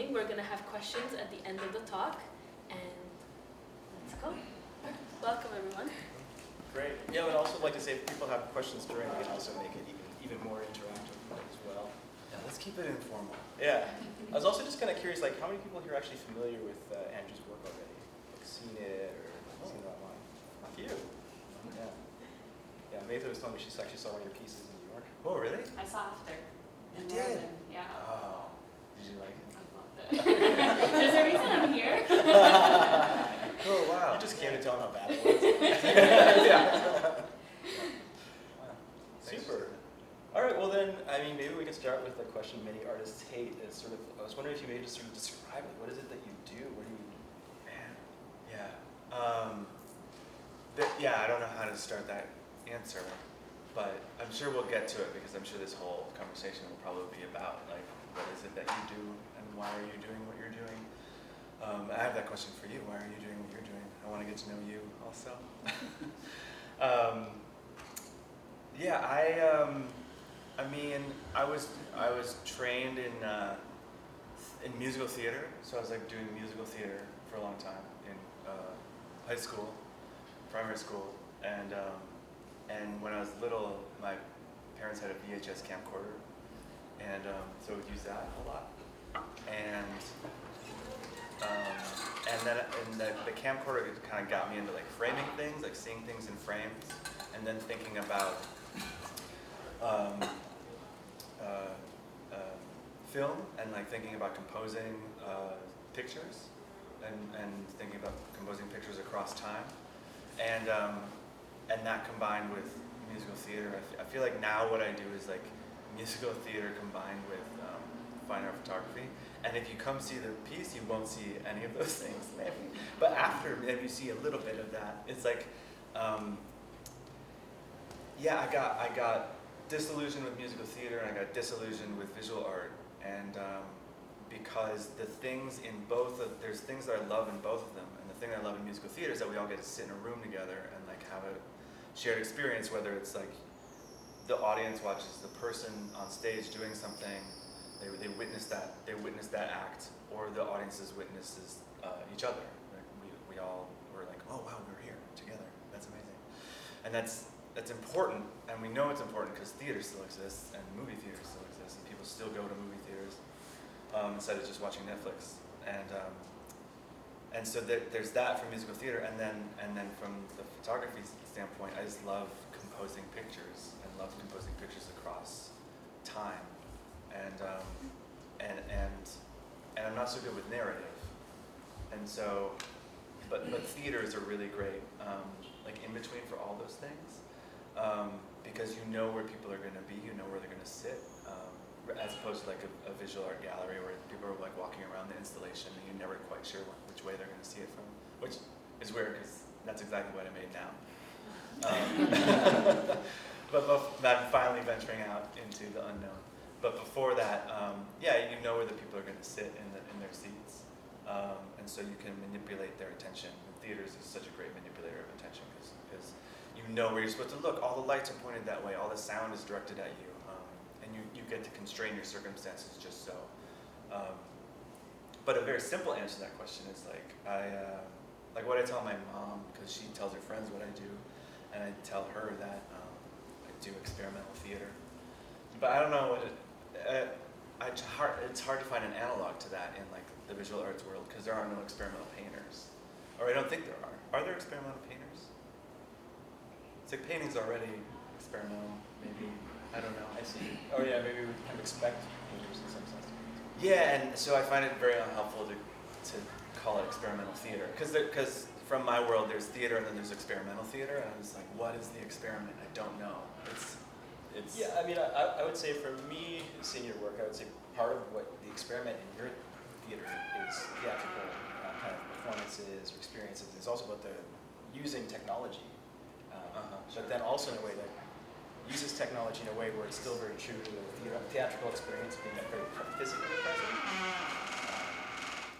coming. We're going to have questions at the end of the talk. And let's go. Welcome, everyone. Great. Yeah, I would also like to say if people have questions during, we can also make it even more interactive as well. Yeah, let's keep it informal. Yeah. I was also just kind of curious, like, how many people here are actually familiar with Andrew's work already? Like, seen it or seen it online? A few. Yeah. Yeah, Maytha was telling me she actually saw one of your pieces in New York. Oh, really? I saw after. You did? Yeah. Oh, did you like it? I loved it. There's a reason I'm here. Oh, wow. You just came to tell him how bad it was. Yeah. Wow. Super. All right, well then, I mean, maybe we can start with the question many artists hate. Is sort of, I was wondering if you maybe just sort of describe it. What is it that you do? What do you? Man, yeah. Yeah, I don't know how to start that answer, but I'm sure we'll get to it because I'm sure this whole conversation will probably be about like, what is it that you do and why are you doing what you're doing? I have that question for you. Why are you doing what you're doing? I want to get to know you also. Yeah, I mean, I was trained in musical theater, so I was like doing musical theater for a long time in high school, primary school, and when I was little, my parents had a VHS camcorder, and so I would use that a lot, and then the camcorder kind of got me into like framing things, like seeing things in frames, and then thinking about film and like thinking about composing pictures and thinking about composing pictures across time, and that combined with musical theater. I feel like now what I do is like musical theater combined with fine art photography. And if you come see the piece, you won't see any of those things, maybe. But after, maybe you see a little bit of that. It's like, yeah, I got disillusioned with musical theater and I got disillusioned with visual art. And because the things in there's things that I love in both of them. And the thing I love in musical theater is that we all get to sit in a room together and like have a shared experience, whether it's like the audience watches the person on stage doing something, they witness that act, or the audience's witnesses each other. Like we all were like, oh wow, we're here together. That's amazing, and that's important, and we know it's important because theater still exists and movie theaters still exist, and people still go to movie theaters instead of just watching Netflix. And so there's that from musical theater, and then from the photography standpoint, I just love composing pictures and love composing pictures across time. And I'm not so good with narrative, and so, but theater is a really great like in between for all those things, because you know where people are going to be, you know where they're going to sit, as opposed to like a visual art gallery where people are like walking around the installation and you're never quite sure which way they're going to see it from, which is weird because that's exactly what I made now. But I'm finally venturing out into the unknown. But before that, yeah, you know where the people are going to sit in their seats, and so you can manipulate their attention. And theaters is such a great manipulator of attention because you know where you're supposed to look. All the lights are pointed that way. All the sound is directed at you, and you get to constrain your circumstances just so. But a very simple answer to that question is like like what I tell my mom, because she tells her friends what I do, and I tell her that I do experimental theater. But I don't know what it's hard to find an analog to that in like the visual arts world because there are no experimental painters, or I don't think there are. Are there experimental painters? It's like painting's already experimental, maybe. I don't know. I see. Oh yeah, maybe we kind of expect painters in some sense. Yeah, and so I find it very unhelpful to call it experimental theater because from my world there's theater and then there's experimental theater, and I was like, what is the experiment? I don't know. Yeah, I mean, I would say for me, seeing your work, I would say part of what the experiment in your theater is theatrical kind of performances or experiences. It's also about using technology, but then also in a way that uses technology in a way where it's still very true to the theatrical experience, being very physically present.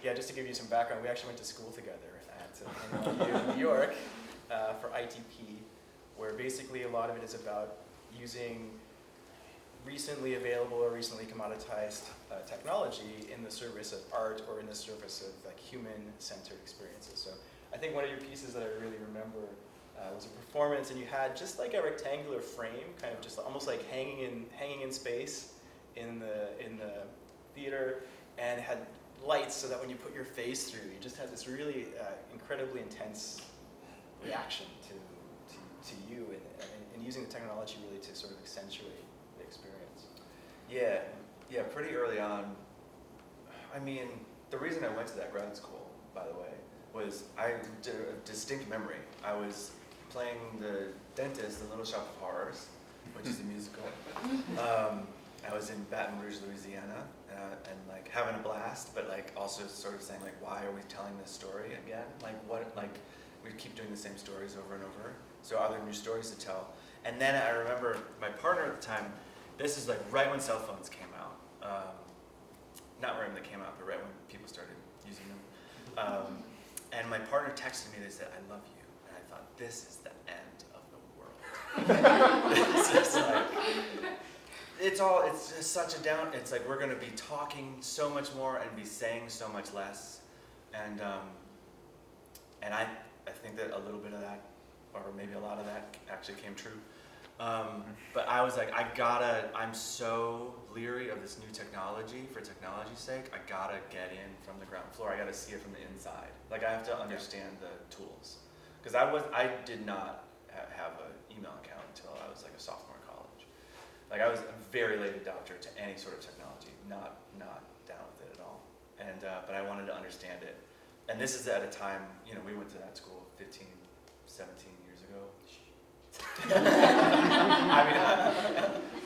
Yeah, just to give you some background, we actually went to school together at NYU New York for ITP, where basically a lot of it is about using recently available or recently commoditized technology in the service of art or in the service of like human-centered experiences. So I think one of your pieces that I really remember was a performance, and you had just like a rectangular frame, kind of just almost like hanging in space in the theater, and it had lights so that when you put your face through, you just had this really incredibly intense reaction to you, and using the technology really to sort of accentuate the experience. Yeah, pretty early on. I mean, the reason I went to that grad school, by the way, was I did a distinct memory. I was playing the dentist in Little Shop of Horrors, which is a musical. I was in Baton Rouge, Louisiana, and like having a blast, but like also sort of saying like, why are we telling this story again? Like what? Like we keep doing the same stories over and over. So are there new stories to tell? And then I remember my partner at the time. This is like right when cell phones came out. Not right when they came out, but right when people started using them. And my partner texted me. They said, "I love you," and I thought, this is the end of the world. It's just like. It's just such a down, it's like we're going to be talking so much more and be saying so much less. And I think that a little bit of that, or maybe a lot of that actually came true. But I was like, I'm so leery of this new technology for technology's sake. I gotta get in from the ground floor. I gotta see it from the inside. Like I have to understand the tools. Because I did not have an email account until I was like a sophomore in college. Like I was a very late adopter to any sort of technology, not down with it at all. And but I wanted to understand it. And this is at a time, we went to that school 15, 17 years ago. I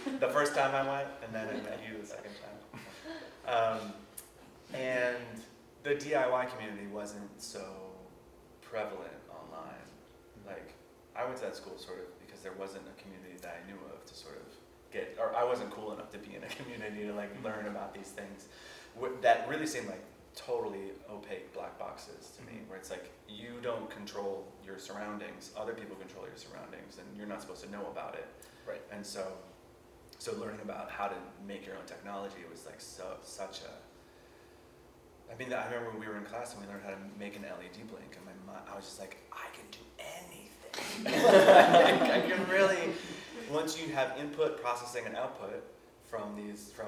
mean, the first time I went, and then I met you the second time. And the DIY community wasn't so prevalent online. Like, I went to that school sort of because there wasn't a community that I knew of to sort of or I wasn't cool enough to be in a community to like learn about these things. That really seemed like totally opaque black boxes to me, where it's like you don't control your surroundings, other people control your surroundings, and you're not supposed to know about it. Right. And so learning about how to make your own technology was like such a. I mean, I remember when we were in class and we learned how to make an LED blink, and I was just like, I can do anything. I can really. Once you have input, processing, and output from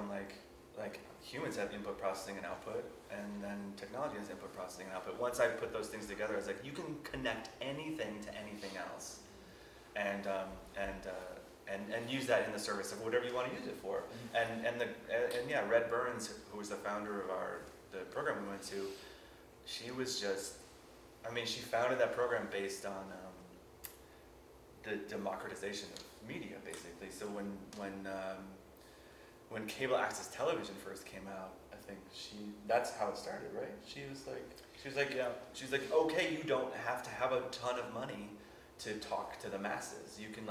like humans have input, processing, and output, and then technology has input, processing, and output. Once I put those things together, I was like, you can connect anything to anything else, and use that in the service of whatever you want to use it for. And Red Burns, who was the founder of the program we went to, she was just, I mean, she founded that program based on the democratization of media, basically. So when cable access television first came out, I think that's how it started, right? She was like, okay, you don't have to have a ton of money to talk to the masses. You can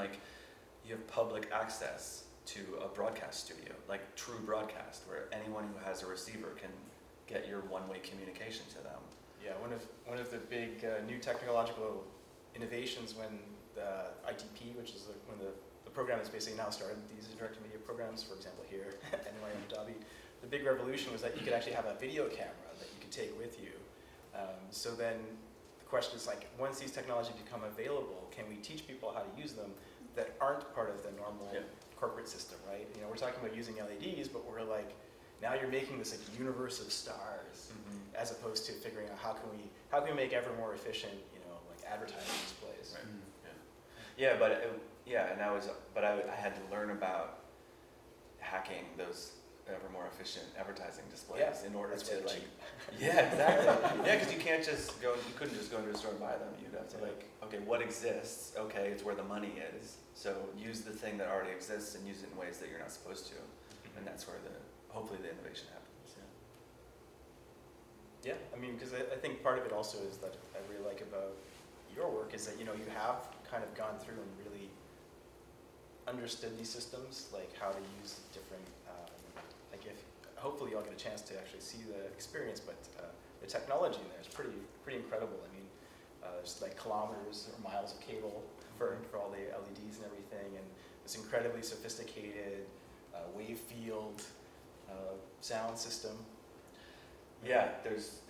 you have public access to a broadcast studio, like true broadcast, where anyone who has a receiver can get your one-way communication to them. Yeah, one of the big new technological innovations when the ITP, which is when the program that's basically now started these interactive media programs, for example here at NYU Abu Dhabi, the big revolution was that you could actually have a video camera that you could take with you. So then the question is like, once these technologies become available, can we teach people how to use them that aren't part of the normal corporate system, right? We're talking about using LEDs, but we're like, now you're making this like universe of stars, as opposed to figuring out how can we make ever more efficient, like advertising displays. Right. I had to learn about hacking those ever more efficient advertising displays in order to like. Yeah, exactly. Because you couldn't just go into a store and buy them. You'd have to okay, what exists? Okay, it's where the money is. So use the thing that already exists and use it in ways that you're not supposed to, and that's where hopefully the innovation happens. Yeah, I mean, because I think part of it also is that I really like about your work is that you have kind of gone through and really understood these systems, like how to use different, hopefully you'll get a chance to actually see the experience, but the technology in there is pretty incredible. I mean, there's like kilometers or miles of cable for all the LEDs and everything, and this incredibly sophisticated wave field, sound system. Yeah, there's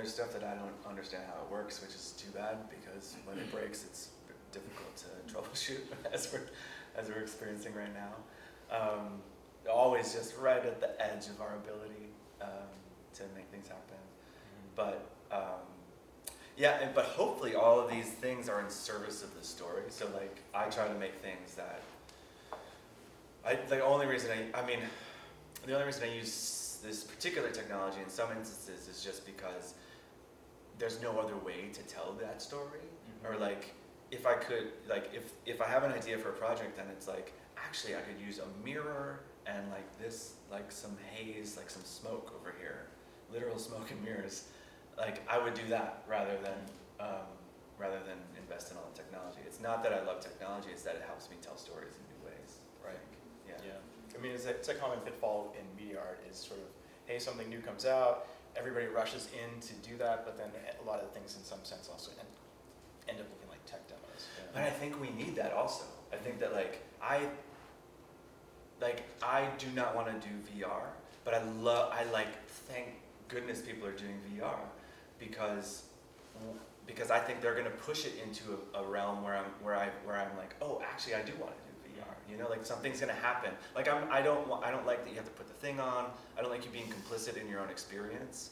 stuff that I don't understand how it works, which is too bad because when it breaks, it's difficult to troubleshoot as we're experiencing right now. Always just right at the edge of our ability to make things happen. But but hopefully all of these things are in service of the story. So like I try to make things that the only reason I use this particular technology in some instances is just because there's no other way to tell that story. Or like if I could, like if I have an idea for a project, then it's like actually I could use a mirror and like this, like some haze, like some smoke over here, literal smoke and mirrors. Like I would do that rather than invest in all the technology. It's not that I love technology; it's that it helps me tell stories in new ways. Right. Yeah. I mean, it's a common pitfall in media art is sort of, hey, something new comes out, everybody rushes in to do that, but then a lot of the things in some sense also end up looking like tech demos. Yeah. But I think we need that also. I think that I do not want to do VR, but thank goodness people are doing VR because I think they're going to push it into a realm where I'm like, oh, actually I do want to do VR. You know, like something's going to happen. Like I don't like that you have to put the thing on. I don't like you being complicit in your own experience.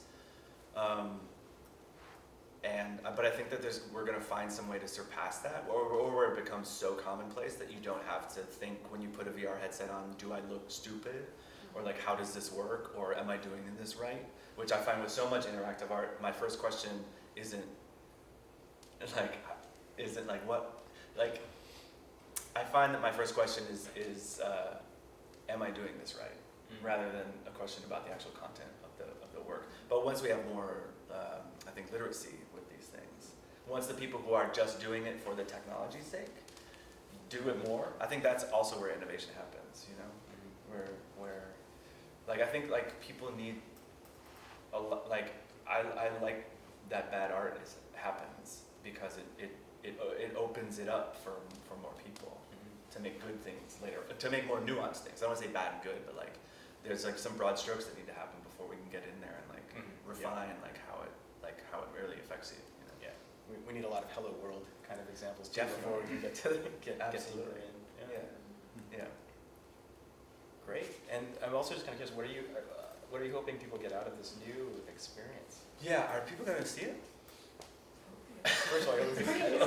But I think that we're going to find some way to surpass that, or where it becomes so commonplace that you don't have to think when you put a VR headset on, do I look stupid? Or like, how does this work? Or am I doing this right? Which I find with so much interactive art, my first question isn't like what, like, I find that my first question is am I doing this right? Rather than a question about the actual content of the work. But once we have more, I think, literacy with these things, once the people who are just doing it for the technology's sake do it more, I think that's also where innovation happens, you know? Where like, I think, like, people need a lot, like, I like that bad art happens because it opens it up for more people to make good things later, to make more nuanced things. I don't want to say bad and good, but like, there's like some broad strokes that need to happen before we can get in there and like refine how it really affects you. You know? Yeah, we need a lot of Hello World kind of examples too Definitely. before we can get deeper in. Yeah. Great. And I'm also just kind of curious, what are you hoping people get out of this new experience? Yeah, are people going to see it? First of all,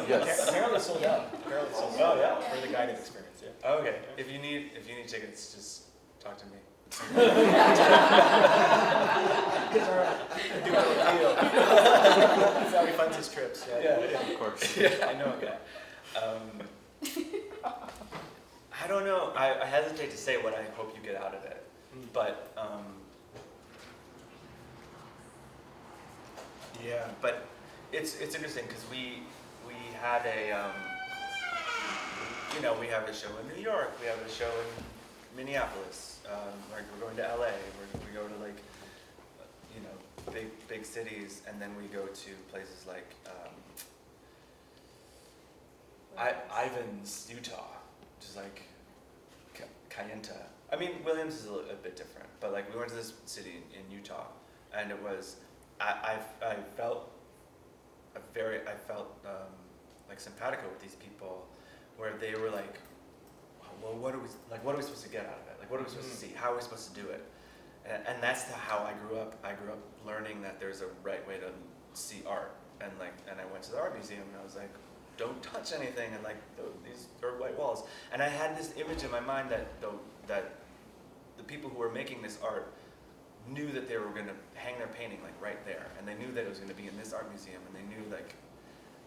Yes. apparently it's sold out. Oh yeah, for the guided experience. Yeah. Oh, okay. If you need tickets, just talk to me. Do a deal. That's how he funds his trips. Yeah, of course. Yeah, I know. Yeah. I don't know. I hesitate to say what I hope you get out of it, but yeah. But it's interesting because we had a we have a show in New York. We have a show in Minneapolis. Like we're going to LA. We go to like big cities, and then we go to places like Ivins, Utah, which is like Kayenta. I mean, Williams is a bit different, but like we went to this city in Utah, and it was I felt like simpatico with these people, where they were like, well, what are we supposed to get out of it? Like, what are we supposed to see? How are we supposed to do it? And that's how I grew up. I grew up learning that there's a right way to see art, and I went to the art museum, and I was like, don't touch anything, and like these are white walls. And I had this image in my mind that the people who were making this art knew that they were going to hang their painting like right there, and they knew that it was going to be in this art museum, and they knew like,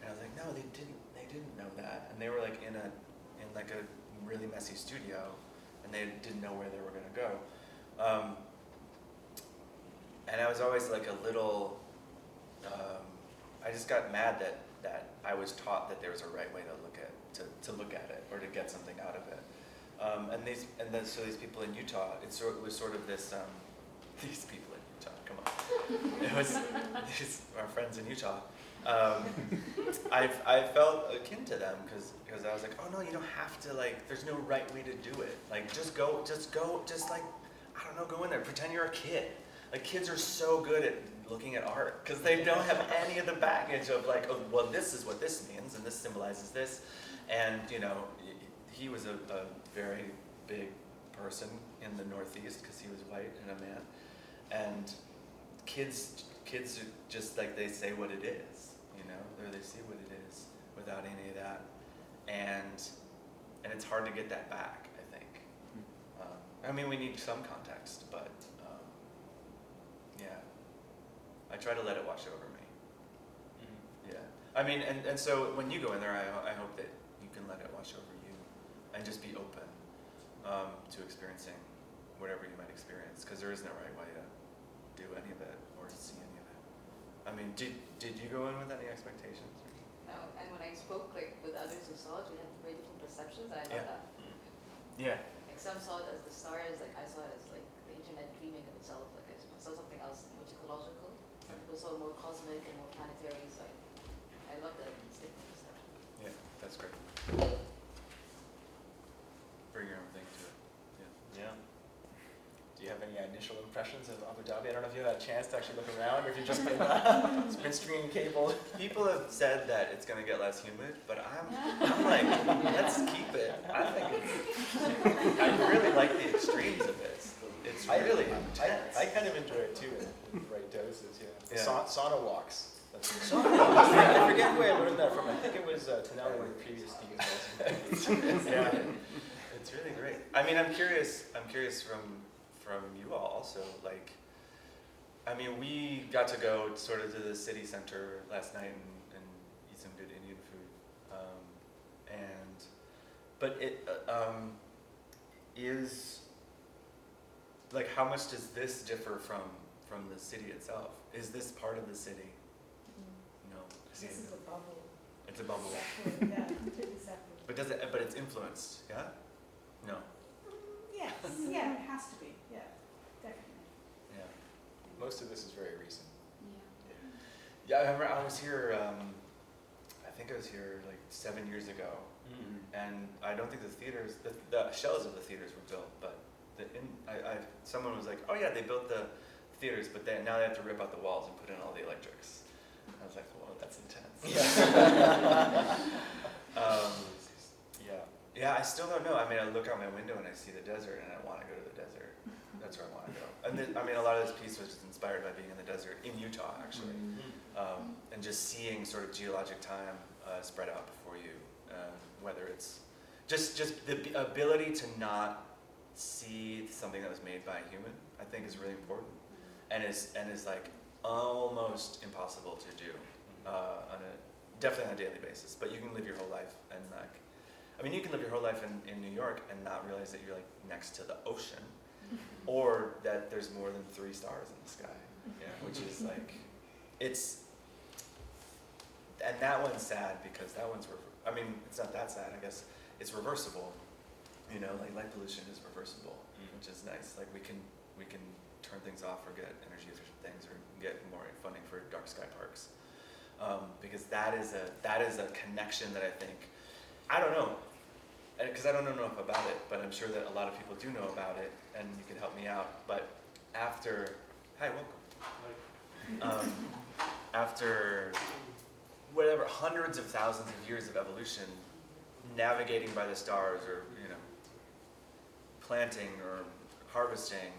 and I was like, no, they didn't know that, and they were like in a really messy studio, and they didn't know where they were going to go. And I was always like a little, I just got mad that I was taught that there was a right way to look at it or to get something out of it. So these people in Utah, it was sort of this, these people in Utah, come on. It was our friends in Utah, I felt akin to them because I was like, oh no, you don't have to, like, there's no right way to do it. Like, just like, I don't know, go in there, pretend you're a kid. Like, kids are so good at looking at art because they don't have any of the baggage of like, oh, well, this is what this means and this symbolizes this. And, you know, he was a very big person in the Northeast because he was white and a man. And kids are just like, they say what it is, you know, or they see what it is without any of that. And it's hard to get that back, I think. I mean, we need some context, but yeah, I try to let it wash over me. Yeah, I mean, and so when you go in there, I hope that you can let it wash over you and just be open to experiencing whatever you might experience, because there is no right way to do any of it or to see any of it. I mean, did you go in with any expectations? No, and when I spoke like with others who saw it, we had very different perceptions, and I love that. Yeah. Like some saw it as the stars, like I saw it as like the internet dreaming of itself, like I saw something else which is ecological. People saw more cosmic and more planetary, so I love that different perception. Yeah, that's great. Bring your own thing to it. Yeah. Do you have any initial impressions of Abu Dhabi? I don't know if you had a chance to actually look around, or if you've just been stringing cable. People have said that it's going to get less humid, but I'm like, let's keep it. I think I really like the extremes of it. It's really intense. I kind of enjoy it too in right doses. Yeah. Sauna walks. I forget where I learned that from. I think it was Tanali, one of the previous speakers. Yeah, it's really great. I mean, I'm curious from you all also. Like, I mean, we got to go sort of to the city center last night and eat some good Indian food. But it is, like, how much does this differ from the city itself? Is this part of the city? No. This is a bubble. It's a bubble. Separate, yeah, completely separate. But it's influenced, yeah? No. Yes, yeah, it has to be, yeah, definitely. Yeah. Most of this is very recent. Yeah, I remember I was here, I think I was here like 7 years ago. And I don't think the theaters, the shells of the theaters were built, but someone was like, oh yeah, they built the theaters, but now they have to rip out the walls and put in all the electrics. I was like, whoa, that's intense. Yeah, I still don't know. I mean, I look out my window and I see the desert, and I want to go to the desert. That's where I want to go. And I mean, a lot of this piece was just inspired by being in the desert in Utah, actually, and just seeing sort of geologic time spread out before you. Whether it's just the ability to not see something that was made by a human, I think is really important, and is like almost impossible to do definitely on a daily basis. But you can live your whole life and like, I mean, you can live your whole life in New York and not realize that you're like next to the ocean, or that there's more than 3 stars in the sky, which is like, and that one's sad because that one's, I mean, it's not that sad, I guess. It's reversible, you know, like light pollution is reversible, which is nice. Like we can turn things off or get energy efficient things or get more funding for dark sky parks, because that is a connection that I think, I don't know, because I don't know enough about it, but I'm sure that a lot of people do know about it, and you can help me out. But after whatever, hundreds of thousands of years of evolution, navigating by the stars, or planting or harvesting,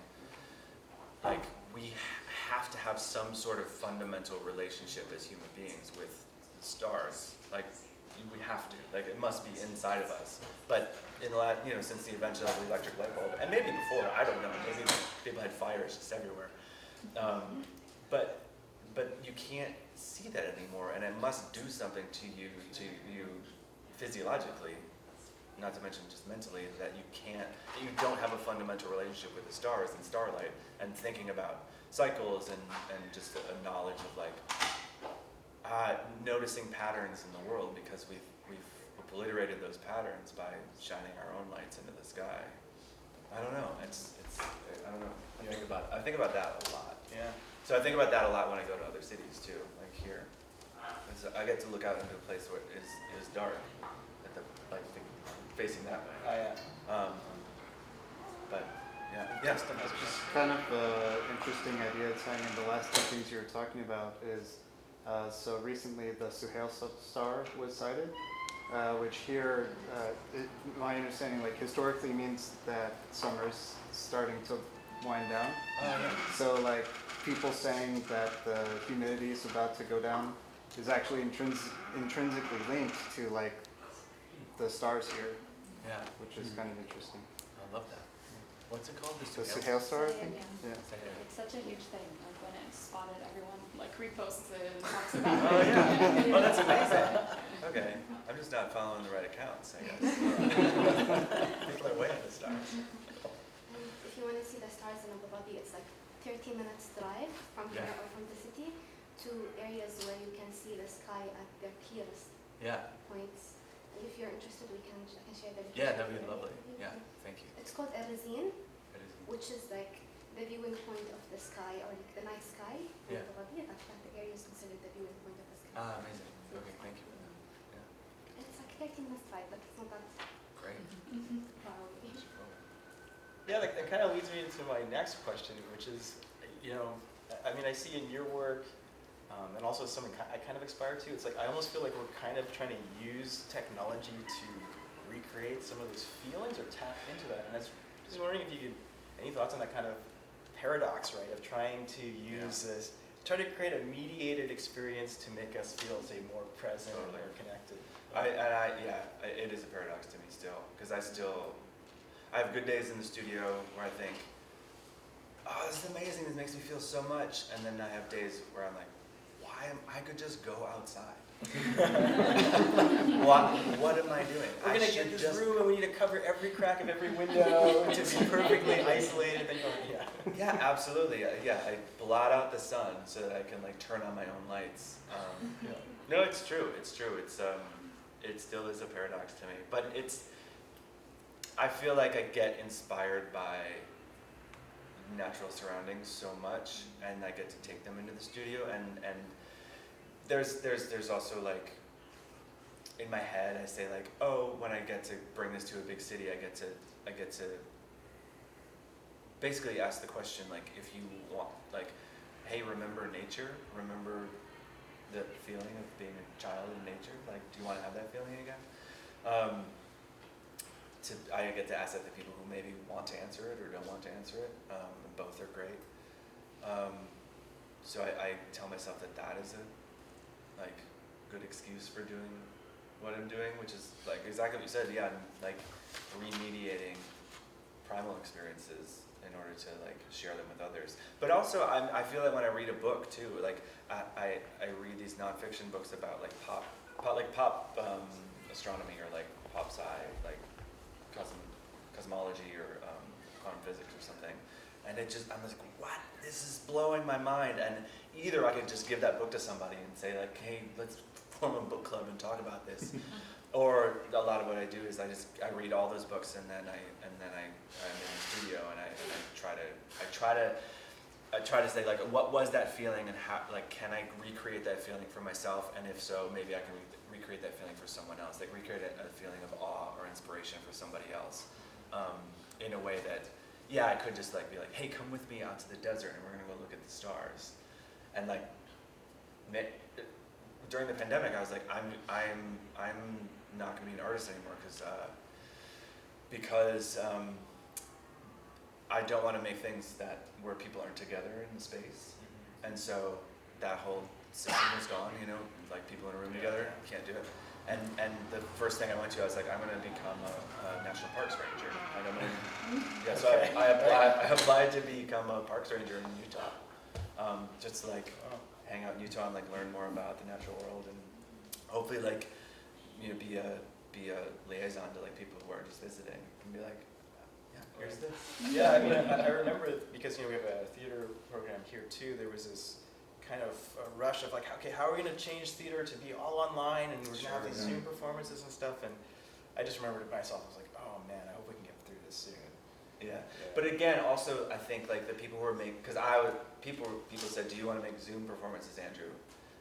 like we have to have some sort of fundamental relationship as human beings with the stars. Like we have to. Like it must be inside of us. But in the last, since the invention of the electric light bulb, and maybe before, I don't know. Maybe people had fires just everywhere. But you can't see that anymore, and it must do something to you physiologically, not to mention just mentally, that you don't have a fundamental relationship with the stars and starlight, and thinking about cycles and just a knowledge of like noticing patterns in the world, because we've obliterated those patterns by shining our own lights into the sky. I don't know. I don't know. I think about that a lot. Yeah. So I think about that a lot when I go to other cities too, like here. I get to look out into a place where it is dark, at the like facing that way. Oh yeah. But yeah. It's just kind of interesting idea tying in the last two things you were talking about is, so recently the Suhail star was sighted, which here, my understanding, like historically means that summer's starting to wind down. So like people saying that the humidity is about to go down is actually intrinsically linked to like the stars here, which is kind of interesting. I love that. What's it called? The Suhail star, I think? Yeah. Yeah. It's such a huge thing. Like when it's spotted, everyone like reposts it and talks about it. Oh yeah. Oh, that's amazing. Okay. I'm just not following the right accounts, I guess. People are way into stars. If you want to see the stars in Abu Dhabi, it's like 30 minutes drive from here or from the city to areas where you can see the sky at their clearest points. And if you're interested, I can share the location. Yeah, that'd be lovely. Yeah, thank you. It's called Erzine, which is like the viewing point of the sky, or like the night sky in Abu Dhabi. That area is considered the viewing point of the sky. Ah, amazing. Okay, thank you for that. It's like 30 minutes drive, but it's not that Great. far away. Yeah, that kind of leads me into my next question, which is, I mean, I see in your work, and also something I kind of aspire to, it's like I almost feel like we're kind of trying to use technology to recreate some of those feelings or tap into that. And I was just wondering if you could, any thoughts on that kind of paradox, right, of trying to use this, try to create a mediated experience to make us feel, say, more present or connected. It is a paradox to me still, because I have good days in the studio where I think, oh, this is amazing, this makes me feel so much, and then I have days where I'm like, I could just go outside. What am I doing? We're going to get this room and we need to cover every crack of every window to be perfectly isolated. Yeah, absolutely. I blot out the sun so that I can like turn on my own lights. No, it's true. It's true. It still is a paradox to me, but I feel like I get inspired by natural surroundings so much, and I get to take them into the studio, and there's also like in my head I say like, oh, when I get to bring this to a big city, I get to basically ask the question, like, if you want, like, hey, remember nature, remember the feeling of being a child in nature, like, do you want to have that feeling again? I get to ask that to people who maybe want to answer it or don't want to answer it. Both are great. So I tell myself that is a good excuse for doing what I'm doing, which is like exactly what you said. Yeah, like remediating primal experiences in order to like share them with others. But also, I feel that when I read a book too, like I read these nonfiction books about like pop astronomy or like pop sci, like cosmology or quantum physics or something, and I'm just like, what? This is blowing my mind. And either I could just give that book to somebody and say like, hey, let's form a book club and talk about this, or a lot of what I do is I read all those books and then I'm in the studio and I try to say like, what was that feeling, and how, like, can I recreate that feeling for myself, and if so, maybe I can recreate that feeling for someone else, like recreate a feeling of awe or inspiration for somebody else, in a way that, yeah, I could just like be like, hey, come with me out to the desert and we're gonna go look at the stars, and like during the pandemic I was like, I'm not gonna be an artist anymore because I don't want to make things where people aren't together in the space, and so that whole system is gone. Like people in a room together, can't do it. And the first thing I went to, I was like, I'm going to become a national parks ranger. So I applied to become a parks ranger in Utah, just to like hang out in Utah and like learn more about the natural world, and hopefully like be a liaison to like people who are just visiting and be like, here's this. Yeah, I mean, I remember because we have a theater program here too. There was this kind of a rush of like, okay, how are we going to change theater to be all online, and we're going to have these Zoom performances and stuff. And I just remembered to myself, I was like, oh man, I hope we can get through this soon. Yeah. But again, also I think like the people who are making, because people said, do you want to make Zoom performances, Andrew?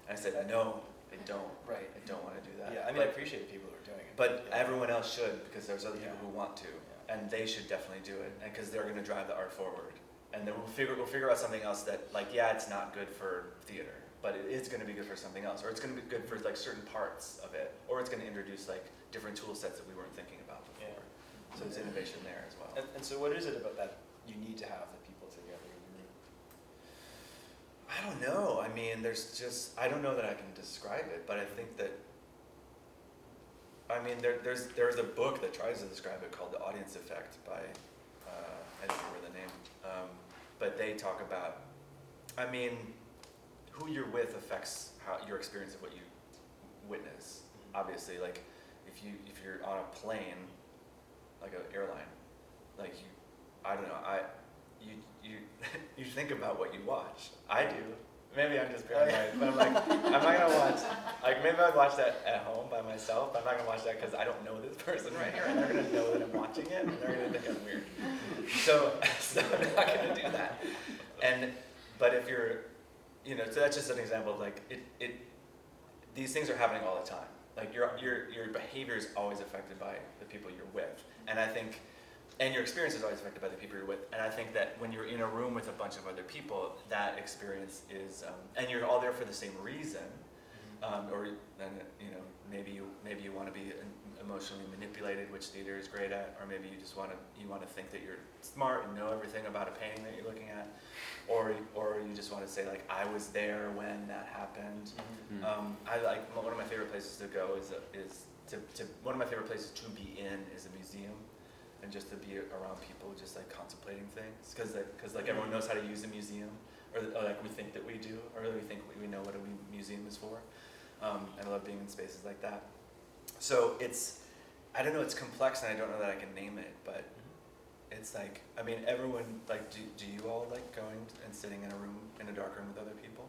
And I said, no, I don't. Right. I don't want to do that. Yeah, I mean, I appreciate people who are doing it. But yeah. everyone else should, because there's other people Yeah. who want to, Yeah. and they should definitely do it, and because they're going to drive the art forward. And then we'll figure out something else that, like, yeah, it's not good for theater, but it is going to be good for something else, or it's going to be good for like certain parts of it, or it's going to introduce like different tool sets that we weren't thinking about before. Yeah. So there's innovation there as well. And so what is it about that you need to have the people together in the room? I don't know. I mean, there's just, I don't know that I can describe it, but I think that, I mean, there's a book that tries to describe it called The Audience Effect by, I don't remember the name, but they talk about, I mean, who you're with affects how your experience of what you witness. Obviously, like if you're on a plane, like an airline, like I don't know, you think about what you watch. I do. Maybe I'm just paranoid, but I'm like, I'm not gonna watch. Like maybe I'd watch that at home by myself. But I'm not gonna watch that because I don't know this person right here, and they're gonna know that I'm watching it, and they're gonna think I'm weird. So I'm not gonna do that. But if you're, you know, so that's just an example of like these things are happening all the time. Like your behavior is always affected by the people you're with, and I think. And your experience is always affected by the people you're with. And I think that when you're in a room with a bunch of other people, that experience is, and you're all there for the same reason, or then you know maybe you want to be emotionally manipulated, which theater is great at, or maybe you just want to think that you're smart and know everything about a painting that you're looking at, or you just want to say like I was there when that happened. I like one of my favorite places to go is one of my favorite places to be in is a museum. And just to be around people just like contemplating things, because like everyone knows how to use a museum, or like we think that we do, or we think we know what a museum is for. And I love being in spaces like that. So I don't know, it's complex, and I don't know that I can name it, but it's like, I mean, everyone, like, do you all like going and sitting in a dark room with other people?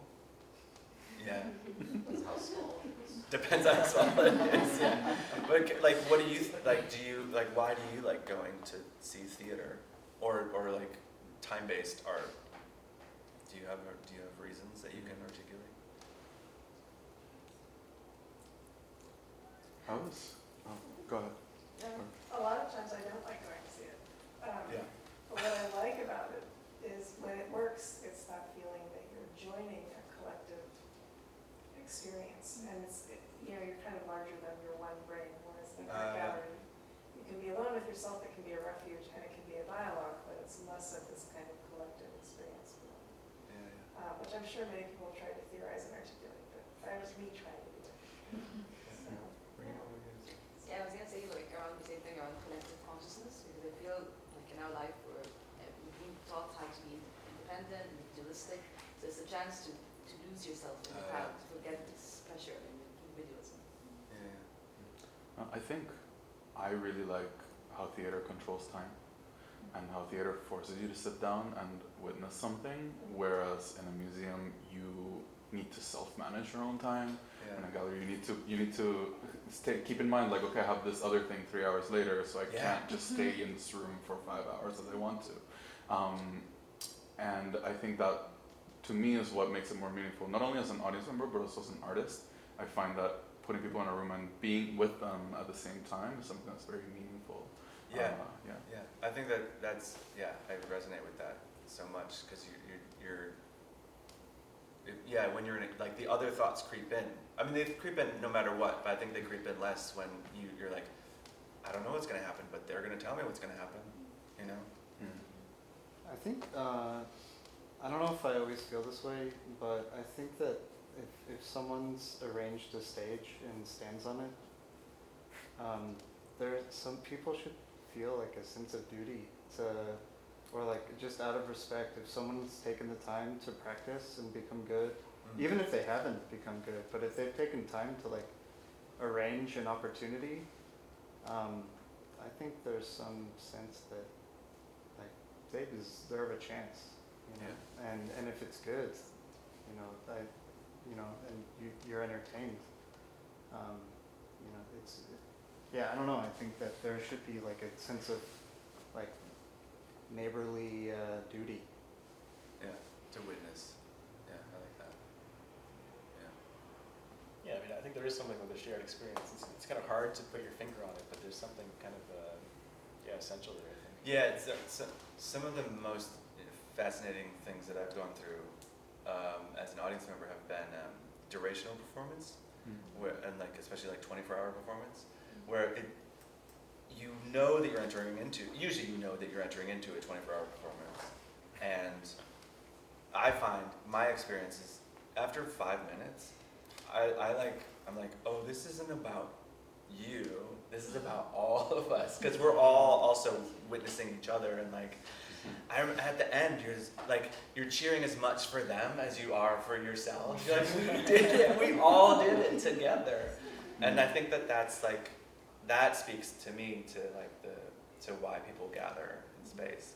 Yeah. Depends how small it is. Depends on how small it is. Yeah. But like, what do you like? Why do you like going to see theater, or like time-based art? Do you have reasons that you can articulate? Go ahead. A lot of times I don't like going to see it. Yeah. But what I like about it is when it works, it's that feeling that you're joining a collective experience, and you're kind of larger than your one brain. Whereas in an art gallery, you can be alone with yourself. It can be a refuge, and it can be a dialogue, but it's less of this kind of collective experience. Which I'm sure many people try to theorize and articulate, but that was me trying to do it. So, Yeah, I was gonna say like around the same thing around collective consciousness, because I feel like in our life we're being taught how to be independent, individualistic. So it's a chance to lose yourself in the crowd, to forget this pressure and individualism. I think I really like how theater controls time, and how theater forces you to sit down and witness something, whereas in a museum you need to self-manage your own time. In a gallery you need to keep in mind like, okay, I have this other thing 3 hours later, so I can't just stay in this room for 5 hours as I want to. And I think that to me is what makes it more meaningful, not only as an audience member but also as an artist. I find that putting people in a room and being with them at the same time is something that's very meaningful. Yeah. I think that's I resonate with that so much, because when you're in it, like the other thoughts creep in. I mean, they creep in no matter what, but I think they creep in less when you're like, I don't know what's going to happen, but they're going to tell me what's going to happen, you know? I think, I don't know if I always feel this way, but I think that if someone's arranged a stage and stands on it, some people should feel like a sense of duty or like just out of respect, if someone's taken the time to practice and become good, even if they haven't become good, but if they've taken time to like arrange an opportunity, I think there's some sense that like they deserve a chance, you know? And if it's good, and you're entertained, I don't know, I think that there should be like a sense of like neighborly duty. To witness. I like that. Yeah, I mean, there is something with a shared experience. It's kind of hard to put your finger on it, but there's something kind of essential there, I think. Yeah, it's some of the most fascinating things that I've gone through as an audience member have been durational performance, and like especially like 24-hour performance, where you know that you're entering into, usually you know that you're entering into a 24-hour performance, and I find my experience is after 5 minutes, I'm like, oh, this isn't about you, this is about all of us, because we're all also witnessing each other, and like, at the end, you're cheering as much for them as you are for yourself. You're like, we did it, we all did it together. And I think that's like, that speaks to me to why people gather in space.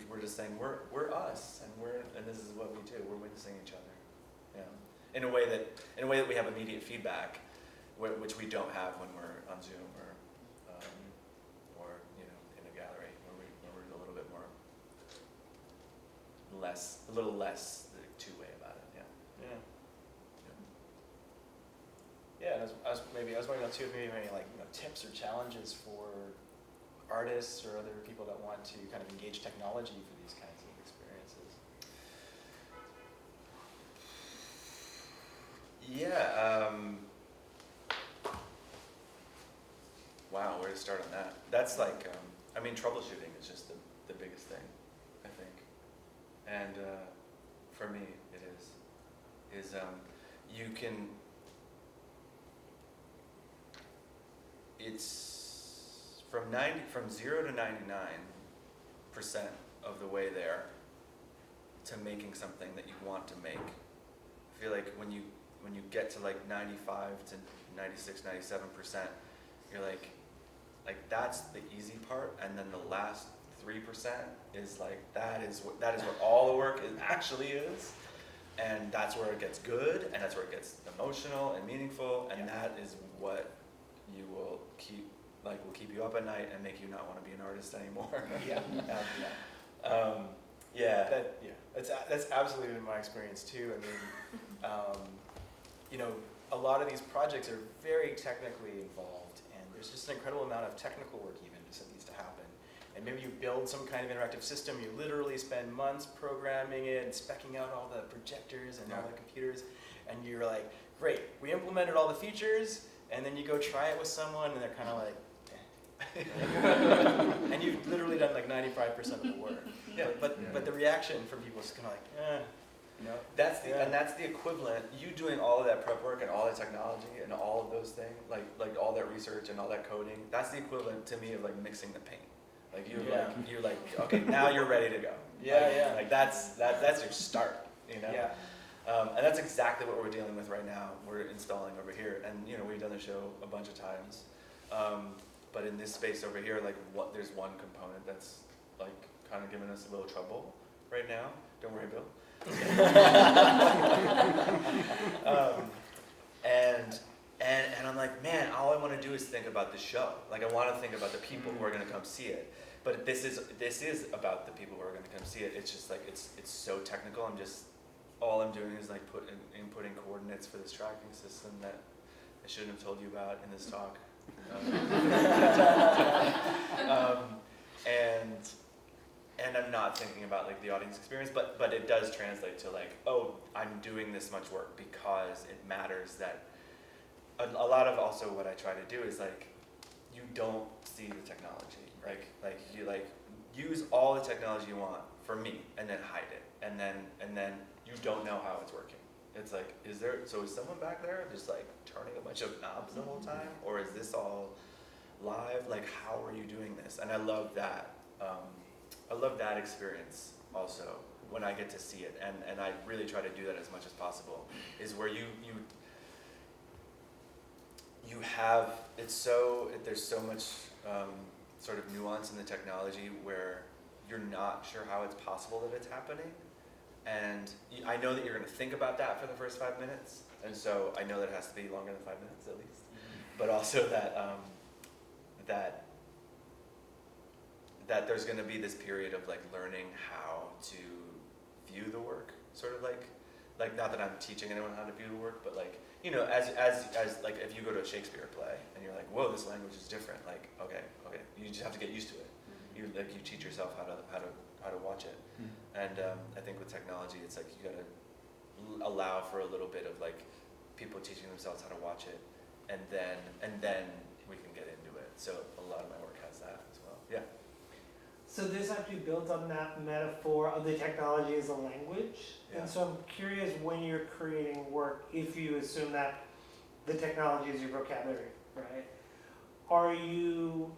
We're just saying we're us, and this is what we do. We're witnessing each other. Yeah. In a way that we have immediate feedback, which we don't have when we're on Zoom or in a gallery where we're a little bit more a little less two-way about it. Yeah. Yeah, and I was wondering too, if maybe any tips or challenges for artists or other people that want to kind of engage technology for these kinds of experiences. Yeah. Wow, where to start on that? That's like, troubleshooting is just the biggest thing, I think. And for me, it is you can. It's from 0 to 99% of the way there to making something that you want to make. I feel like when you get to like 95 to 96, 97%, you're like that's the easy part, and then the last 3% is like that is where all the work actually is, and that's where it gets good, and that's where it gets emotional and meaningful, and that is what you will keep you up at night and make you not want to be an artist anymore. That's absolutely been my experience too. A lot of these projects are very technically involved, and there's just an incredible amount of technical work even that needs to happen. And maybe you build some kind of interactive system, you literally spend months programming it and specking out all the projectors and all the computers, and you're like, great, we implemented all the features, and then you go try it with someone, and they're kind of like, and you've literally done like 95% of the work. But the reaction from people is kind of like, And that's the equivalent. You doing all of that prep work and all that technology and all of those things, like all that research and all that coding. That's the equivalent to me of like mixing the paint. Like you're like, okay, now you're ready to go. Like that's your start. And that's exactly what we're dealing with right now. We're installing over here, and we've done the show a bunch of times. But in this space over here, there's one component that's like kind of giving us a little trouble right now. Don't worry, Bill. And I'm like, man, all I want to do is think about the show. Like I want to think about the people who are going to come see it. But this is about the people who are going to come see it. It's just like it's so technical. All I'm doing is like inputting coordinates for this tracking system that I shouldn't have told you about in this talk. And I'm not thinking about like the audience experience, but it does translate to like, oh, I'm doing this much work because it matters that a lot of also what I try to do is like, you don't see the technology, right? Like you like use all the technology you want for me and then hide it. And then you don't know how it's working. It's like, is someone back there just like turning a bunch of knobs the whole time? Or is this all live? Like, how are you doing this? And I love that. I love that experience also when I get to see it. And I really try to do that as much as possible, is where you have, there's so much sort of nuance in the technology where you're not sure how it's possible that it's happening. And I know that you're going to think about that for the first 5 minutes, and so I know that it has to be longer than 5 minutes at least. But also that there's going to be this period of like learning how to view the work, sort of like like not that I'm teaching anyone how to do the work, but like, you know, as like if you go to a Shakespeare play and you're like, whoa, this language is different. Like, okay, you just have to get used to it. You teach yourself how to watch it. And I think with technology, it's like you gotta allow for a little bit of like people teaching themselves how to watch it, and then we can get into it. So a lot of my work has that as well. Yeah. So this actually builds on that metaphor of the technology as a language. Yeah. And so I'm curious, when you're creating work, if you assume that the technology is your vocabulary, right? Are you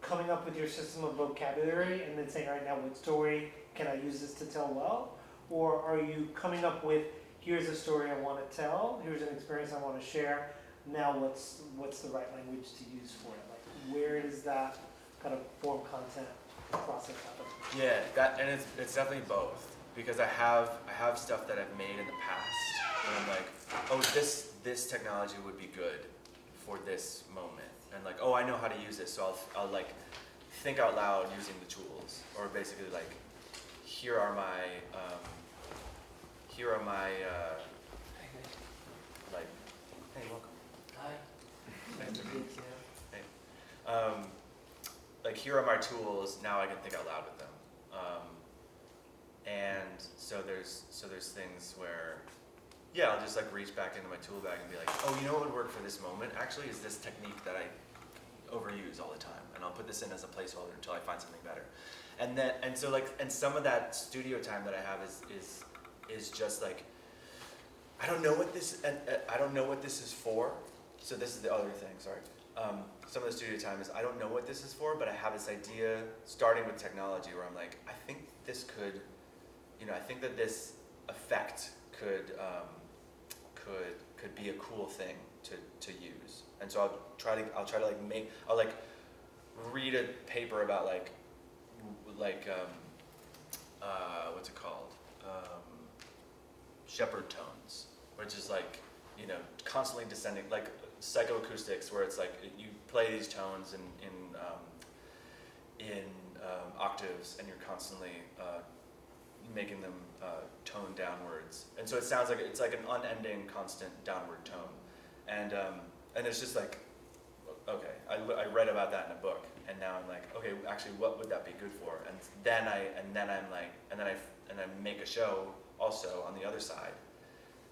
coming up with your system of vocabulary and then saying, all right, now what story can I use this to tell well? Or are you coming up with, here's a story I want to tell, here's an experience I want to share, now what's the right language to use for it? Like, where does that kind of form content process happen? Yeah, and it's definitely both, because I have stuff that I've made in the past, and I'm like, oh, this technology would be good for this moment, and like, oh, I know how to use this, so I'll like think out loud using the tools, or basically like, here are my like, hey, welcome. Hi. Nice to meet you. Hey. Like, here are my tools, now I can think out loud with them. And so there's things where, yeah, I'll just like reach back into my tool bag and be like, oh, you know what would work for this moment actually is this technique that I overuse all the time, and I'll put this in as a placeholder until I find something better. And some of that studio time that I have is just like, I don't know what this is for. So this is the other thing, sorry. Some of the studio time is I don't know what this is for, but I have this idea, starting with technology, where I'm like, I think this could, I think that this effect could be a cool thing to use. And so I'll try to like read a paper about what's it called? Shepherd tones, which is like, constantly descending, like psychoacoustics, where it's like you play these tones in octaves, and you're constantly making them tone downwards, and so it sounds like it's like an unending, constant downward tone, and it's just like, okay, I read about that in a book, and now I'm like, okay, actually, what would that be good for? And then I make a show also on the other side.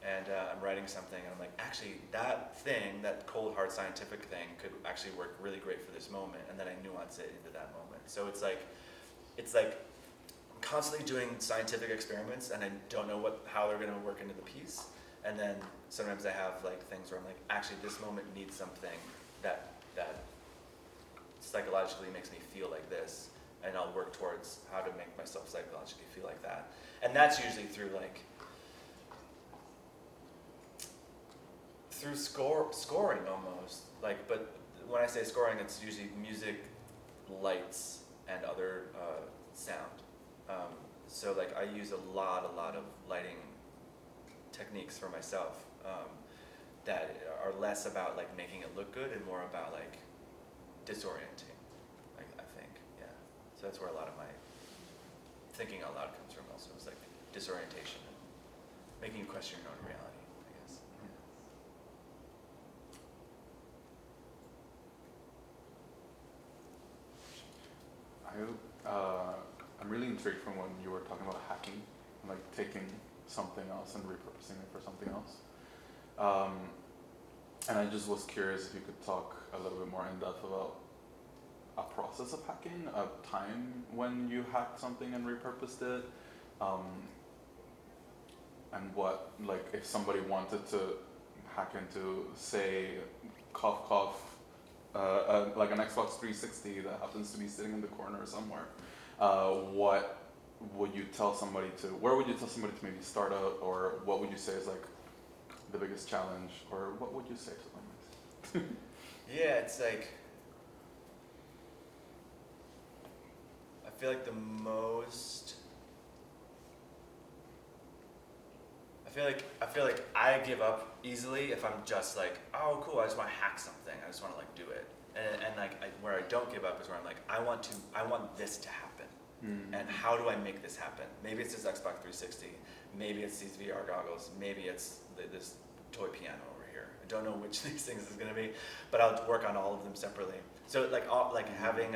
And I'm writing something, and I'm like, actually, that thing, that cold, hard scientific thing, could actually work really great for this moment, and then I nuance it into that moment. So it's like I'm constantly doing scientific experiments, and I don't know how they're going to work into the piece. And then sometimes I have like things where I'm like, actually, this moment needs something that psychologically makes me feel like this, and I'll work towards how to make myself psychologically feel like that. And that's usually through scoring almost, like, but when I say scoring, it's usually music, lights, and other sound. So like I use a lot of lighting techniques for myself that are less about like making it look good and more about like disorienting, I think, yeah. So that's where a lot of my thinking out loud comes from also, is like disorientation and making you question your own reality, I guess. I'm really intrigued from when you were talking about hacking, like taking something else and repurposing it for something else. And I just was curious if you could talk a little bit more in depth about a process of hacking, a time when you hacked something and repurposed it, and what, like, if somebody wanted to hack into, say, cough cough, like an Xbox 360 that happens to be sitting in the corner somewhere, what would you tell somebody to, where would you tell somebody to maybe start out, or what would you say is like the biggest challenge, or what would you say to them? Yeah, it's like, I feel like I feel like I give up easily if I'm just like, oh cool, I just want to hack something, I just want to like do it. And like where I don't give up is where I'm like, I want this to happen. And how do I make this happen? Maybe it's this Xbox 360, maybe it's these VR goggles, maybe it's this toy piano over here. I don't know which of these things is going to be, but I'll work on all of them separately. So like having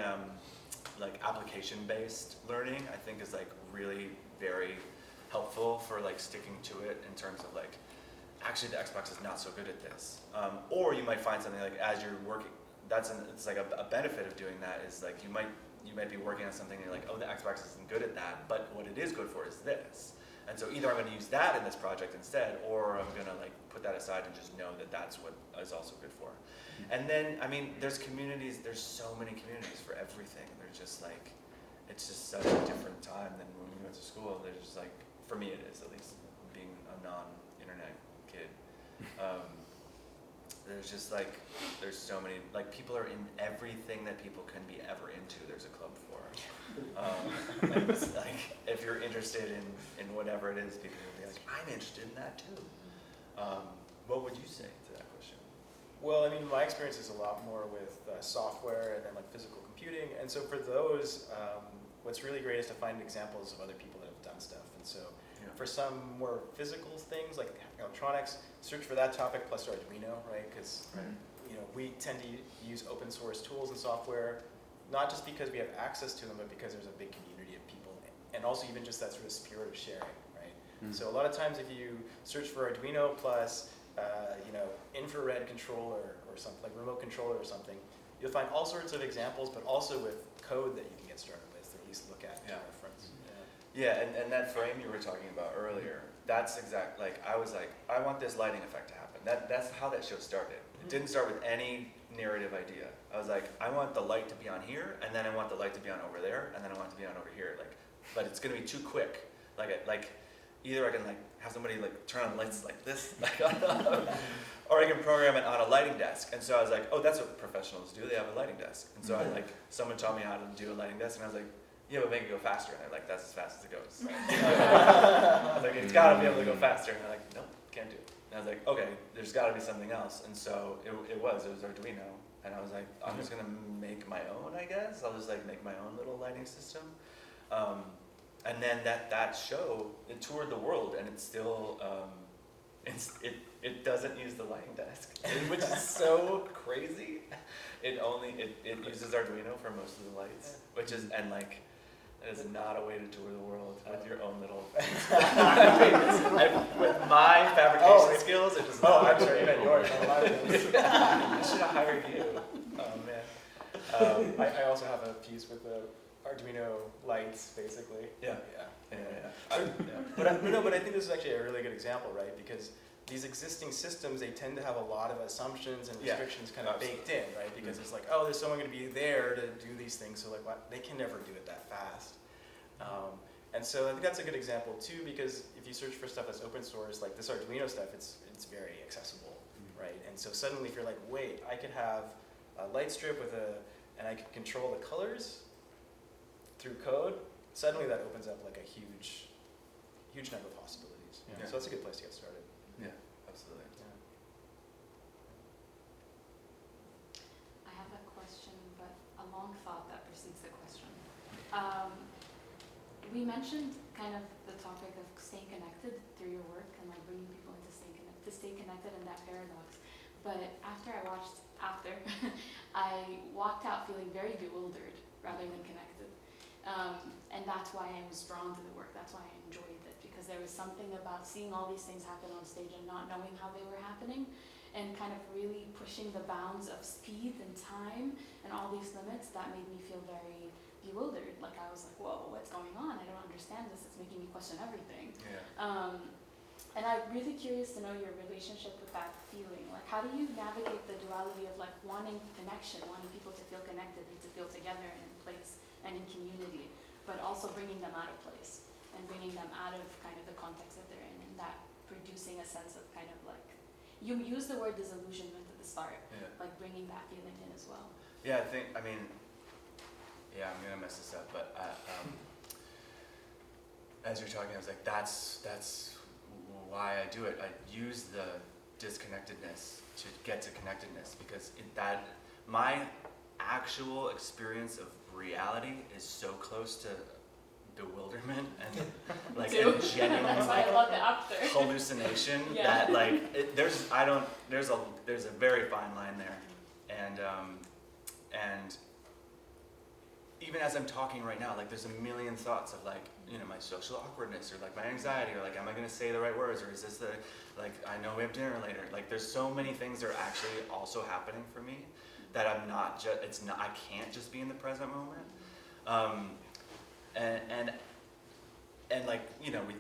like application-based learning, I think is like really very helpful for like sticking to it in terms of like, actually the Xbox is not so good at this. Or you might find something like as you're working, it's like a benefit of doing that is like you might be working on something and you're like, oh, the Xbox isn't good at that, but what it is good for is this. And so either I'm going to use that in this project instead, or I'm going to like put that aside and just know that that's what is also good for. And then, I mean, there's so many communities for everything. They're just like, it's just such a different time than when we went to school. There's just like, for me it is at least, being a non-internet kid. There's just like, there's so many, like people are in everything that people can be ever into, there's a club for. And it's like, if you're interested in whatever it is, people will be like, I'm interested in that too. What would you say to that question? Well, I mean, my experience is a lot more with software and then like physical computing. And so for those, what's really great is to find examples of other people that have done stuff. And so for some more physical things like electronics, search for that topic plus Arduino, right? Because you know, we tend to use open source tools and software, not just because we have access to them, but because there's a big community of people, and also even just that sort of spirit of sharing, right? So a lot of times if you search for Arduino plus you know, infrared controller or something, like remote controller or something, you'll find all sorts of examples, but also with code that you can get started with, or at least look at to reference. Yeah, and that frame you were talking about earlier, that's exact, like, I was like, I want this lighting effect to happen. That's how that show started. It didn't start with any narrative idea. I was like, I want the light to be on here, and then I want the light to be on over there, and then I want it to be on over here. Like, but it's gonna be too quick. Like either I can like have somebody like turn on lights like this, or I can program it on a lighting desk. And so I was like, oh, that's what professionals do. They have a lighting desk. And so I like, someone taught me how to do a lighting desk, and I was like, yeah, but make it go faster. And they're like, that's as fast as it goes. I was like, it's got to be able to go faster. And they're like, nope, can't do it. And I was like, okay, there's got to be something else. And so it was Arduino. And I was like, I'm just going to make my own, I guess. I'll just like make my own little lighting system. And then that show, it toured the world, and it's still, it doesn't use the lighting desk, which is so crazy. It uses Arduino for most of the lights, which is, and like, it is not a way to tour the world with your own little. With my fabrication skills, it just. Oh, I'm sorry, you meant yours. I should have hired you. Oh man. I also have a piece with the Arduino lights, basically. Yeah. But I think this is actually a really good example, right? Because these existing systems, they tend to have a lot of assumptions and restrictions kind of baked in, right? Because it's like, oh, there's someone going to be there to do these things, so like, they can never do it that fast. And so I think that's a good example too, because if you search for stuff that's open source, like this Arduino stuff, it's very accessible, right? And so suddenly, if you're like, wait, I could have a light strip and I could control the colors through code. Suddenly, that opens up like a huge number of possibilities. Yeah. So that's a good place to get started. Yeah, absolutely. Yeah. I have a question, but a long thought that precedes the question. We mentioned kind of the topic of staying connected through your work and like bringing people into stay connected and that paradox. But after I walked out feeling very bewildered rather than connected. And that's why I was drawn to the work. That's why I enjoyed it, because there was something about seeing all these things happen on stage and not knowing how they were happening, and kind of really pushing the bounds of speed and time and all these limits that made me feel very bewildered. Like I was like, whoa, what's going on? I don't understand this. It's making me question everything. Yeah. And I'm really curious to know your relationship with that feeling. Like, how do you navigate the duality of like wanting connection, wanting people to feel connected and to feel together and in place and in community, but also bringing them out of place and bringing them out of kind of the context that they're in, and that producing a sense of kind of like, you use the word disillusionment at the start, like bringing that feeling in as well. Yeah, I'm gonna mess this up, but as you're talking, I was like, that's why I do it. I use the disconnectedness to get to connectedness, because my actual experience of reality is so close to bewilderment and like Too. a genuine That's why I love the after. hallucination Yeah. that like there's a very fine line there, and even as I'm talking right now, like there's a million thoughts of like, you know, my social awkwardness or like my anxiety or like, am I going to say the right words or is this like, I know we have dinner later. Like there's so many things that are actually also happening for me that I'm not just, I can't just be in the present moment. And like, you know, we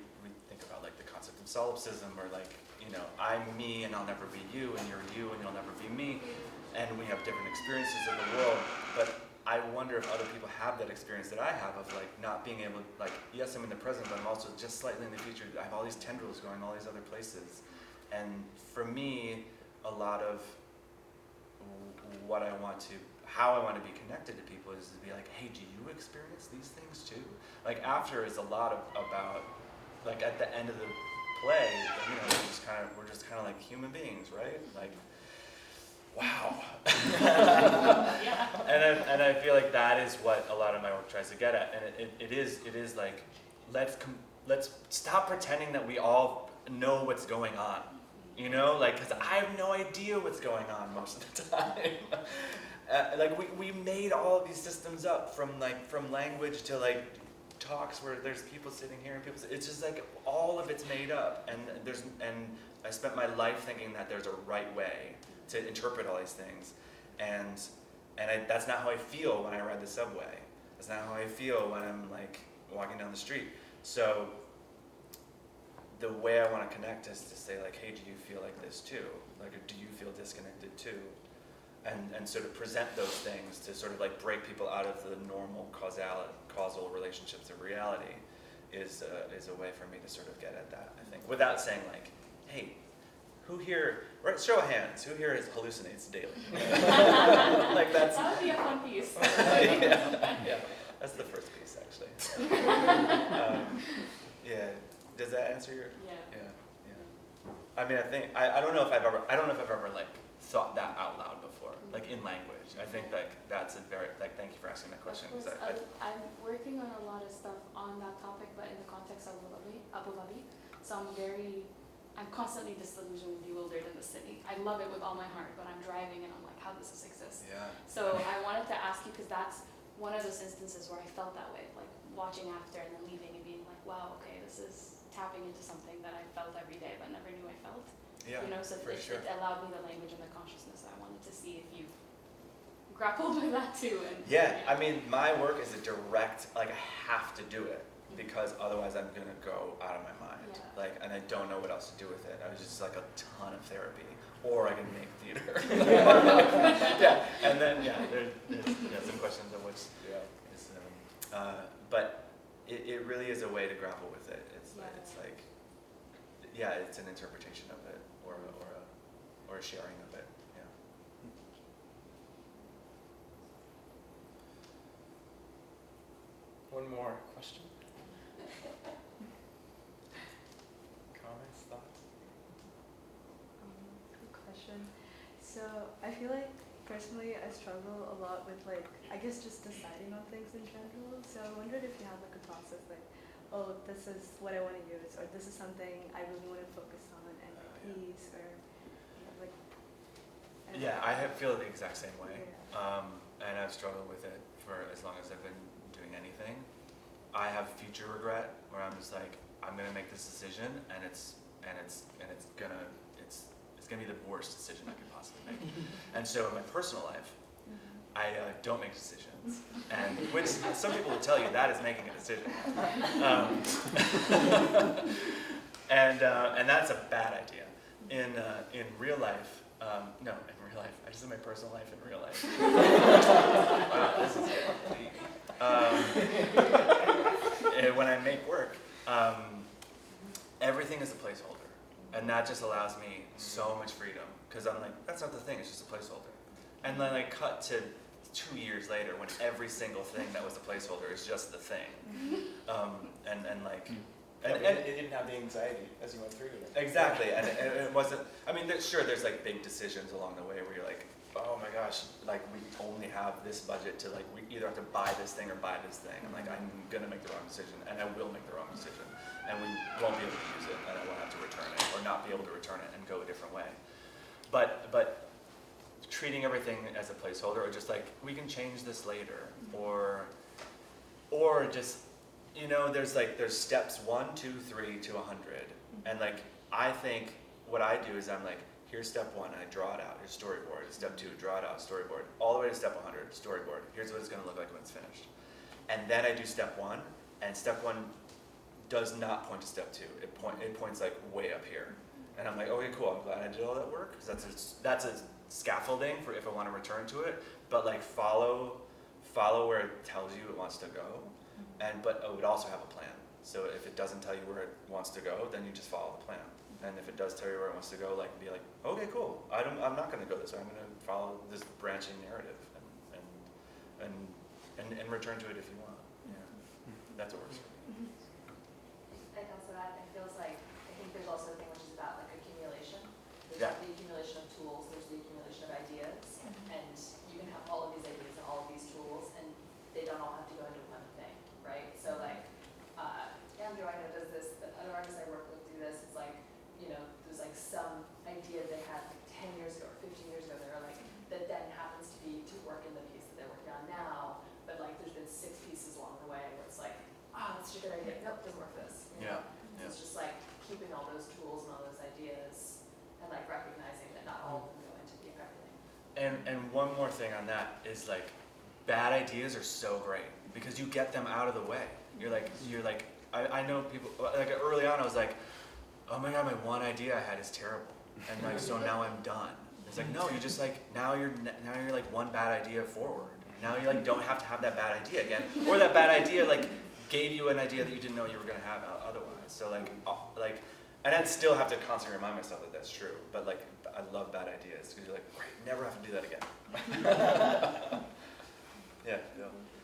think about like the concept of solipsism or like, you know, I'm me and I'll never be you and you're you and you'll never be me. And we have different experiences of the world, but I wonder if other people have that experience that I have of like not being able to, like, yes, I'm in the present, but I'm also just slightly in the future. I have all these tendrils going all these other places. And for me, a lot of how I want to be connected to people is to be like, hey, do you experience these things too? Like after is a lot about, like at the end of the play, you know, we're just kind of like human beings, right? Like, wow. Yeah. And I feel like that is what a lot of my work tries to get at, and it is like, let's stop pretending that we all know what's going on, you know, like, because I have no idea what's going on most of the time. Like we made all of these systems up from language to like talks where there's people sitting here and people. It's just like all of it's made up, and I spent my life thinking that there's a right way to interpret all these things, and that's not how I feel when I ride the subway. That's not how I feel when I'm like walking down the street. So the way I want to connect is to say like, hey, do you feel like this too? Like, do you feel disconnected too? And sort of present those things to sort of like break people out of the normal causal relationships of reality is a way for me to sort of get at that, I think, without saying like, hey, who here, right, show of hands, who here hallucinates daily? Like that's... That would be a fun piece. yeah, that's the first piece actually. Yeah, does that answer your... Yeah. I mean, I don't know if I've ever like thought that out loud before, like in language. I think like that's a very, like, thank you for asking that question. Of course, I'm working on a lot of stuff on that topic, but in the context of Abu Dhabi. So I'm constantly disillusioned and bewildered in the city. I love it with all my heart, but I'm driving and I'm like, how does this exist? Yeah. So I wanted to ask you, because that's one of those instances where I felt that way, like watching after and then leaving and being like, wow, okay, this is tapping into something that I felt every day but never knew I felt. Yeah, you know, so for sure. it allowed me the language and the consciousness. I wanted to see if you grappled with that too. And yeah, I mean, my work is a direct, like I have to do it because otherwise I'm gonna go out of my mind. Yeah. Like, and I don't know what else to do with it. I was just like a ton of therapy, or I can make theater. Yeah, and then there's some questions of which is, but it really is a way to grapple with it. It's like it's an interpretation of it, or a sharing of it. Yeah. One more question. Comments, thoughts? Good question. So I feel like personally I struggle a lot with like, I guess just deciding on things in general. So I wondered if you have like a process like, oh, this is what I want to use, or this is something I really want to focus on and piece, or like. I feel the exact same way, Yeah. and I've struggled with it for as long as I've been doing anything. I have future regret where I'm just like, I'm gonna make this decision, and it's gonna be the worst decision I could possibly make. And so in my personal life, I don't make decisions, and which some people will tell you that is making a decision. And that's a bad idea. In real life, no, in real life, I just in my personal life in real life. Wow, this is deep. When I make work, everything is a placeholder. And that just allows me so much freedom, because I'm like, that's not the thing, it's just a placeholder. And then I cut to 2 years later when every single thing that was a placeholder is just the thing. And It didn't have the anxiety as you went through it. Exactly, and it wasn't, I mean, there's like big decisions along the way where you're like, oh my gosh, like we only have this budget to like, we either have to buy this thing or buy this thing. I'm like, I'm gonna make the wrong decision, and I will make the wrong decision, and we won't be able to use it, and I will have to return it, or not be able to return it and go a different way. But treating everything as a placeholder, or just like, we can change this later, or just, you know, there's steps 1, 2, 3 to 100, and like, I think what I do is I'm like, here's step 1, I draw it out, here's storyboard. Step 2, draw it out, storyboard. All the way to step 100, storyboard. Here's what it's gonna look like when it's finished. And then I do step 1, and step 1 does not point to step 2. It points like way up here. And I'm like, okay, cool, I'm glad I did all that work, because that's a scaffolding for if I want to return to it. But like follow where it tells you it wants to go, but it would also have a plan. So if it doesn't tell you where it wants to go, then you just follow the plan. And if it does tell you where it wants to go, like be like, okay, cool. I'm not going to go this way. I'm going to follow this branching narrative and return to it if you want. Yeah, that's what works. I can answer that. It feels like, I think there's also a thing which is about like accumulation. There's Yeah. the accumulation of tools, there's the accumulation of ideas, and you can have all of these ideas and all of these tools, and they don't all have to go into one thing, right? So like, Andrew, I know does this, the other artists I work with do this. It's like, you know, there's like some idea they had like 10 years ago or 15 years ago, they were like, that then happens to be to work in the piece that they're working on now, but like there's been 6 pieces along the way where it's like, oh, that's such a good idea. Nope, doesn't work for this. You know? So it's just like keeping all those tools and all those ideas and like recognizing that not all of them go into everything. And one more thing on that is like, bad ideas are so great because you get them out of the way. You're like, I know people, like early on I was like, oh my God, my one idea I had is terrible. And like, so now I'm done. It's like, no, you just like, now you're like one bad idea forward. Now you like don't have to have that bad idea again. Or that bad idea like gave you an idea that you didn't know you were gonna have otherwise. So like, and I'd still have to constantly remind myself that that's true. But like, I love bad ideas because you're like, great, never have to do that again.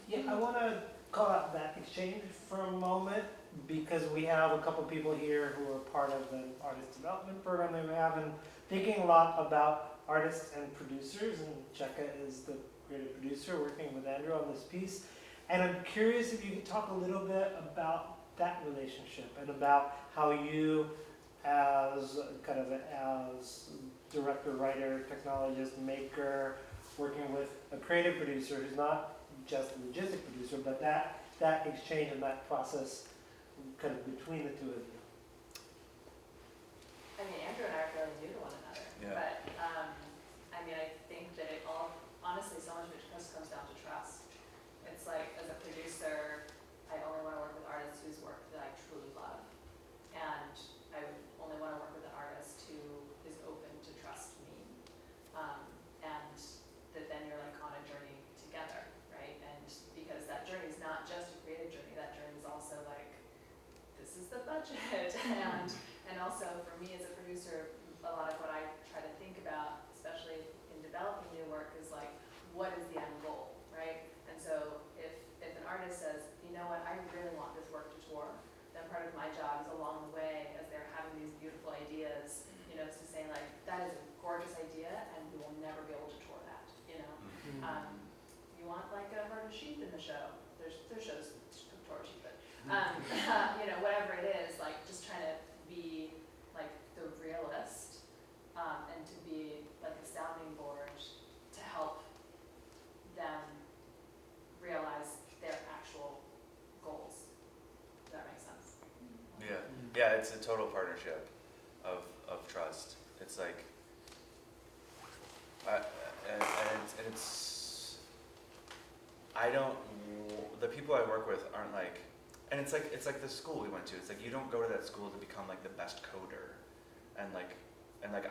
Yeah, I want to call out that exchange for a moment because we have a couple people here who are part of the artist development program that we have, and thinking a lot about artists and producers, and Cheka is the creative producer working with Andrew on this piece. And I'm curious if you could talk a little bit about that relationship and about how you as director, writer, technologist, maker, working with a creative producer who's not just a logistic producer, but that exchange and that process kind of between the two of you. I mean, Andrew and I are fairly new to one another, but I mean, I think that it all, honestly, so much of it just comes down to trust. It's like, as a producer, I only want to work with artists whose work that I truly love, and I only want to work with an artist who is open to trust me, and that then you're like on a journey together, right? And because that journey is not just a creative journey, that journey is also like, this is the budget, and also for me as a producer, a lot of what I try to think about, especially in developing new work, is like, what is the end goal, right? And so if an artist says, you know what, I really want this work to tour, then part of my job is along the way, as they're having these beautiful ideas, you know, to say like, that is a gorgeous idea, and we will never be able to tour that, you know? You want like a herd of sheep in the show. There's shows tour sheep, but you know, whatever it is, like just trying to be like the realist, and to be like a sounding board to help them realize their actual goals. Does that make sense? Yeah, it's a total partnership of trust. It's like, the people I work with aren't like, and it's like the school we went to. It's like, you don't go to that school to become like the best coder, and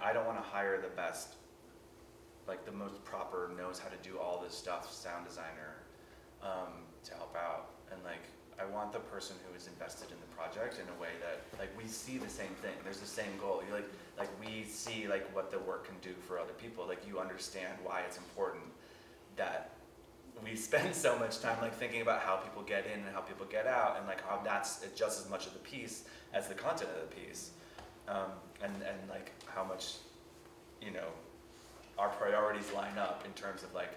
I don't want to hire the best, like the most proper, knows how to do all this stuff sound designer to help out. And like, I want the person who is invested in the project in a way that like we see the same thing. There's the same goal. You like we see like what the work can do for other people. Like you understand why it's important that we spend so much time like thinking about how people get in and how people get out, and like how that's just as much of the piece as the content of the piece, and like how much, you know, our priorities line up in terms of like,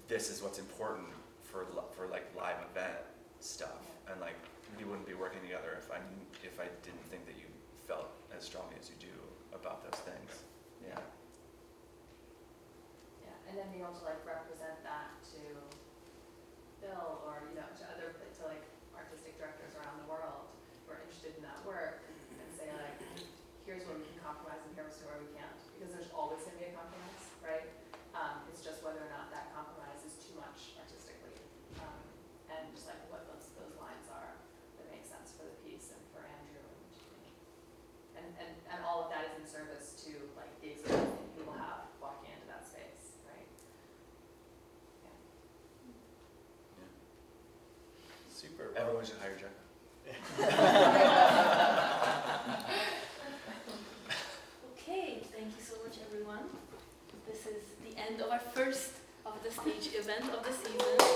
this is what's important for like live event stuff, and like we wouldn't be working together if I didn't think that you felt as strongly as you do about those things. Yeah. Yeah, and then being able to like represent that to Bill or to other to like artistic directors around the world who are interested in that work and say like, here's where we can compromise and here's where we can't, because there's always going to be a compromise, right? It's just whether or not that compromise is too much artistically, and just like what those lines are that make sense for the piece and for Andrew and all of that is in service to like the experience that people have walking into that space, right? Yeah. Super. Everyone should hire Jessica. Okay, thank you so much everyone. This is the end of our first of the stage event of the season.